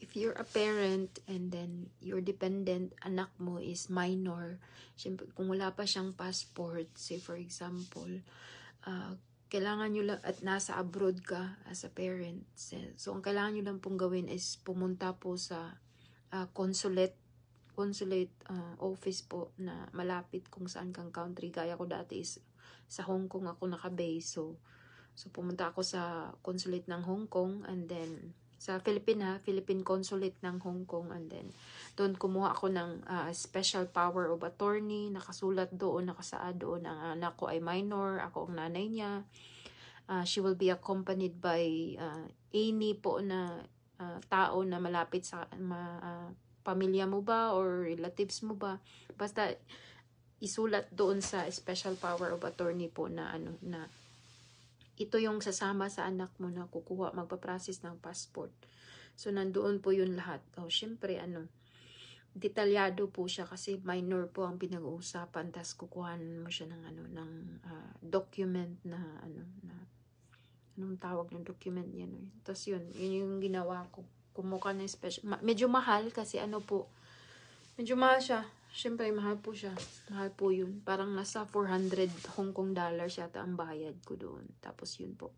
if you're a parent and then your dependent anak mo is minor, syempre kung wala pa siyang passport, say for example, kailangan nyo lang, at nasa abroad ka as a parent, so ang kailangan nyo lang pong gawin is pumunta po sa consulate office po na malapit kung saan kang country. Gaya ko dati is sa Hong Kong ako naka-base, so pumunta ako sa consulate ng Hong Kong, and then sa Philippine Consulate ng Hong Kong, and then doon kumuha ako ng special power of attorney. Nakasulat doon, nakasaad doon ang anak ko ay minor, ako ang nanay niya. She will be accompanied by any po na tao na malapit sa pamilya mo ba or relatives mo ba. Basta isulat doon sa special power of attorney po na na ito yung sasama sa anak mo na kukuha, magpa-process ng passport. So, nandoon po yun lahat. Syempre, detalyado po siya kasi minor po ang pinag-uusapan. Tapos, kukuhanan mo siya ng, ng document na, anong tawag ng document yan. Tapos, yun yung ginawa ko. Kumuha ng special. Medyo mahal kasi medyo mahal siya. Siyempre, mahal po siya. Mahal po yun. Parang nasa 400 Hong Kong dollars yata ang bayad ko doon. Tapos yun po.